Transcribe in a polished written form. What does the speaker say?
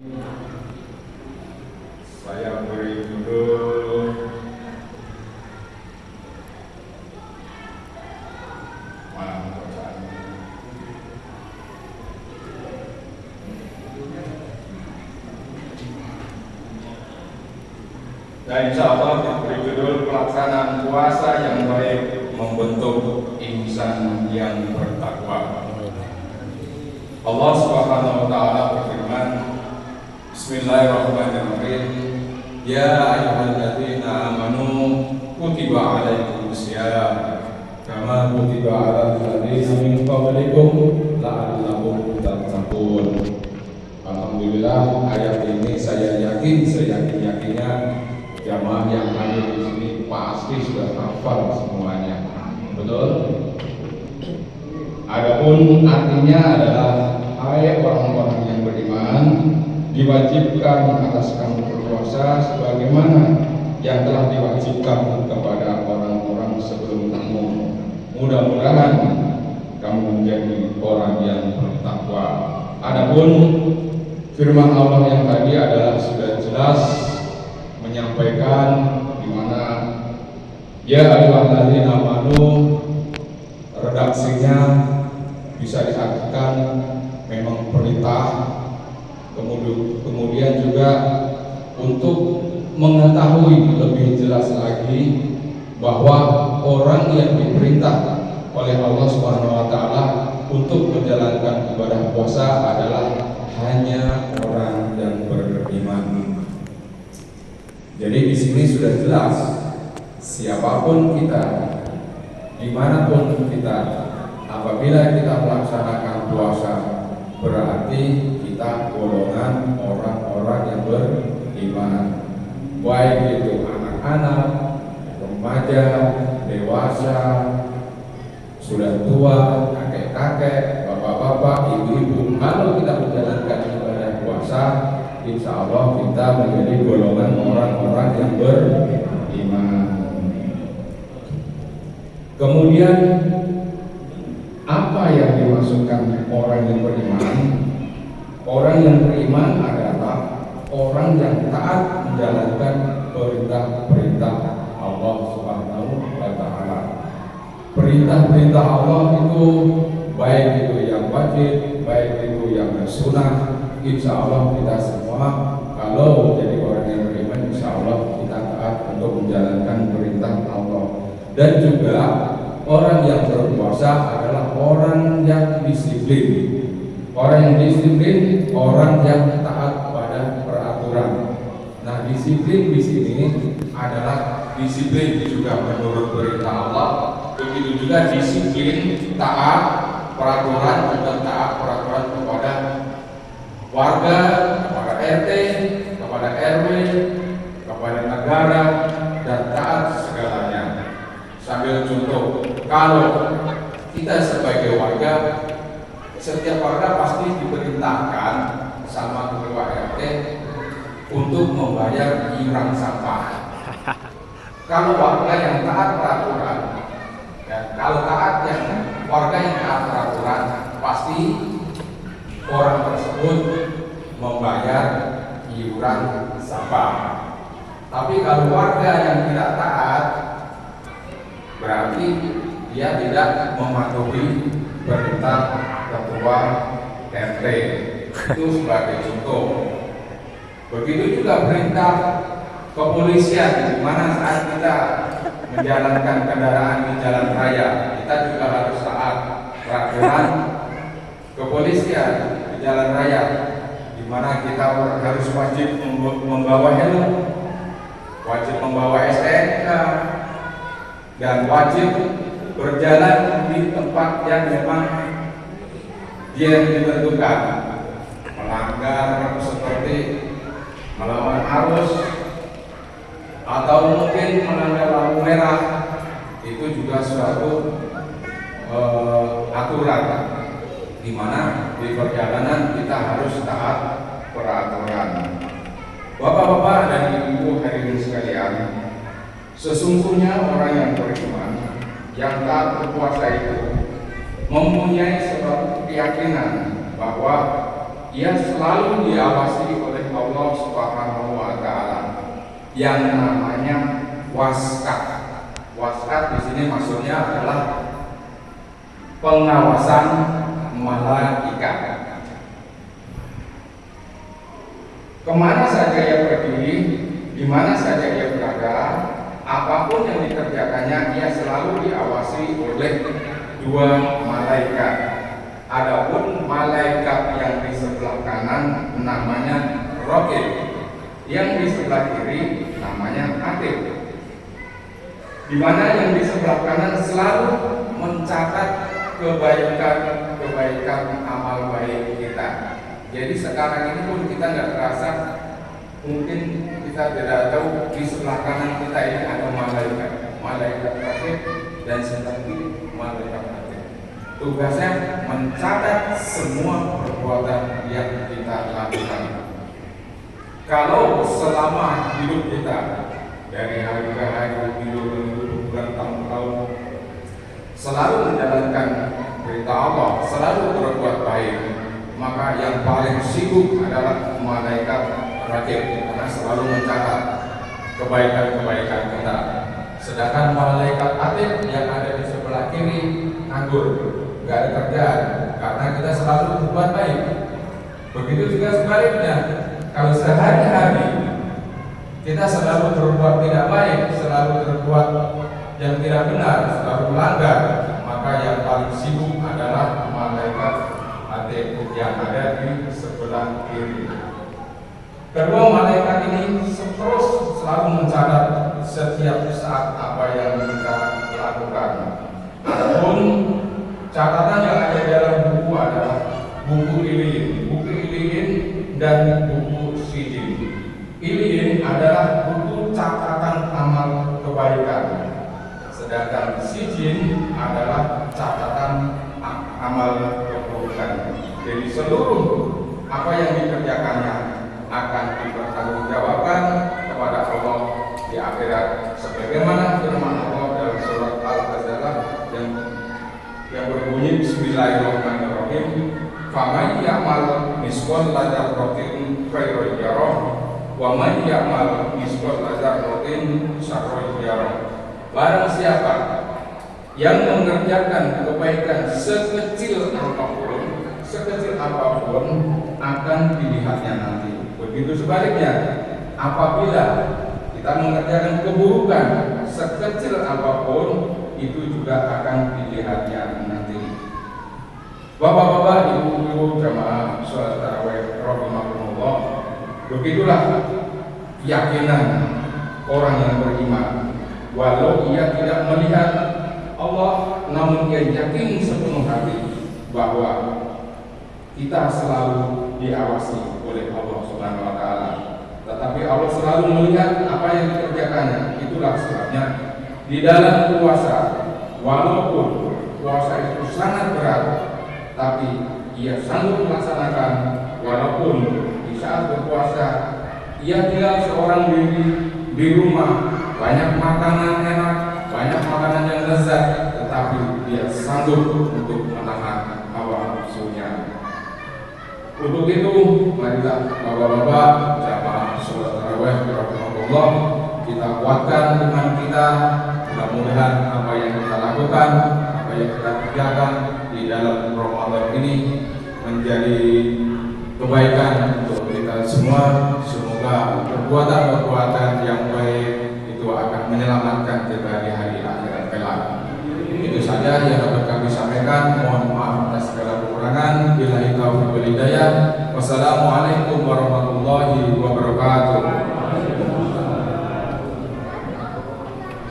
Saya beri judul mana bacaannya? Dan insya Allah diberi judul pelaksanaan puasa yang baik membentuk insan yang bertakwa. Allah Subhanahu wa taala berfirman, Bismillahirrahmanirrahim. Ya ayyuhalladzina amanu kutiba alaikumusiyam kama kutiba alal ladzina min qablikum la'allakum tattaqun. Alhamdulillah, ayat ini saya yakinnya jamaah yang hadir di sini pasti sudah hafal semuanya. Betul? Adapun artinya adalah hai orang-orang yang beriman, diwajibkan atas kamu berpuasa sebagaimana yang telah diwajibkan kepada orang-orang sebelum kamu. Mudah-mudahan kamu menjadi orang yang bertakwa. Adapun firman Allah yang tadi adalah sudah jelas menyampaikan di mana ya ayyuhalladzina amanu, redaksinya bisa diartikan memang perintah. Kemudian juga untuk mengetahui lebih jelas lagi bahwa orang yang diperintah oleh Allah Subhanahu wa taala untuk menjalankan ibadah puasa adalah hanya orang yang beriman. Jadi di sini sudah jelas siapapun kita, dimanapun kita, apabila kita melaksanakan puasa berarti kita golongan orang-orang yang beriman, baik itu anak-anak, remaja, dewasa, sudah tua, kakek-kakek, bapak-bapak, ibu-ibu. Kalau kita menjalankan ibadah puasa, insya Allah kita menjadi golongan orang-orang yang beriman. Kemudian apa yang dimaksudkan orang yang beriman? Orang yang beriman adalah orang yang taat menjalankan perintah-perintah Allah Subhanahu wa taala. Perintah-perintah Allah itu baik itu yang wajib, baik itu yang sunnah. Insya Allah kita semua kalau jadi orang yang beriman, insya Allah kita taat untuk menjalankan perintah Allah. Dan juga orang yang berpuasa adalah orang yang disiplin. Orang yang disiplin, orang yang taat pada peraturan. Nah, disiplin di sini adalah disiplin juga menurut perintah Allah. Begitu juga disiplin taat peraturan, juga taat peraturan kepada warga, kepada RT, kepada RW, kepada negara, dan taat segalanya. Sambil contoh, kalau kita sebagai warga, setiap warga pasti diperintahkan sama ketua RT untuk membayar iuran sampah. Kalau warga yang taat peraturan, ya, kalau taat yang warga yang taat peraturan, pasti orang tersebut membayar iuran sampah. Tapi kalau warga yang tidak taat, berarti dia tidak mematuhi perintah ketua RT. Itu sebagai contoh. Begitu juga perintah kepolisian, di mana saat kita menjalankan kendaraan di jalan raya, kita juga harus taat peraturan kepolisian di jalan raya, di mana kita harus wajib membawa helm, wajib membawa STNK, dan wajib berjalan di tempat yang memang dia ditentukan. Melanggar seperti melawan arus atau mungkin melanggar lampu merah, itu juga suatu aturan di mana di perjalanan kita harus taat peraturan. Bapak-bapak dan ibu-ibu hadirin sekalian, sesungguhnya orang yang beriman yang taat berpuasa itu mempunyai suatu keyakinan bahwa ia selalu diawasi oleh yang namanya waskat. Waskat di sini maksudnya adalah pengawasan malaikat. Kemana saja ia pergi, di mana saja ia berada, apapun yang dikerjakannya, ia selalu diawasi oleh dua malaikat. Adapun malaikat yang di sebelah kanan namanya Raqib, yang di sebelah kiri namanya Atid. Di mana yang di sebelah kanan selalu mencatat kebaikan amal baik kita. Jadi sekarang ini pun kita nggak terasa, mungkin kita tidak tahu di sebelah kanan kita ini ada malaikat Raqib dan sebelah kiri malaikat Atid. Tugasnya mencatat semua perbuatan yang kita lakukan. Kalau selama hidup kita dari hari ke hari, minggu bertahun-tahun selalu menjalankan perintah Allah, selalu berbuat baik, maka yang paling sibuk adalah malaikat Raqib, karena selalu mencatat kebaikan-kebaikan kita. Sedangkan malaikat Atid yang ada di sebelah kiri nganggur, nggak ada kerjaan, karena kita selalu berbuat baik. Begitu juga sebaliknya, kalau sehari-hari kita selalu berbuat tidak baik, selalu berbuat yang tidak benar, selalu melanggar, maka yang paling sibuk adalah malaikat Atid yang ada di sebelah kiri. Kedua malaikat ini terus selalu mencatat setiap saat apa yang kita lakukan. Adapun catatan yang ada dalam buku adalah buku Iliyin dan buku Sijin. Iliyin adalah buku catatan amal kebaikan, sedangkan Sijin adalah catatan amal keburukan. Jadi seluruh apa yang dikerjakannya akan dipertanggungjawabkan kepada Allah di akhirat, sebagaimana firman Allah dalam surat Al-Ghazaliyah yang berbunyi Bismillahirrahmanirrahim, faman ya'mal misqal dzarratin khairan yarah wa man ya'mal misqal dzarratin syarran yarah. Barang siapa yang mengerjakan kebaikan sekecil apapun akan dilihatnya nanti. Begitu sebaliknya, apabila kita mengerjakan keburukan sekecil apapun, itu juga akan dilihatnya nanti. Bapak-bapak, ibu-ibu jamaah sholat tarawih rahimakumullah, begitulah keyakinan orang yang beriman. Walau ia tidak melihat Allah, namun ia yakin sepenuh hati bahwa kita selalu diawasi oleh Allah Subhanahu wa taala. Tetapi Allah selalu melihat apa yang dikerjakannya. Itulah sebabnya di dalam puasa, walaupun puasa itu sangat berat, tapi ia sanggup melaksanakan. Walaupun di saat berpuasa ia tinggal seorang diri di rumah, banyak makanan enak, banyak makanan yang lezat, tetapi dia sanggup untuk menahan hawa nafsunya. Untuk itu, marilah bapak-bapak jamaah sholat tarawih rahimahullah, kita kuatkan iman kita. Mudah-mudahan apa yang kita lakukan, apa yang kita kerjakan di dalam Ramadan ini menjadi kebaikan untuk kita semua. Semoga perbuatan-perbuatan yang baik itu akan menyelamatkan kita di hari akhirat kelak. Itu saja yang dapat kami sampaikan. Mohon maaf atas segala kekurangan. Billahi taufiq wal hidayah. Wassalamualaikum warahmatullahi wabarakatuh.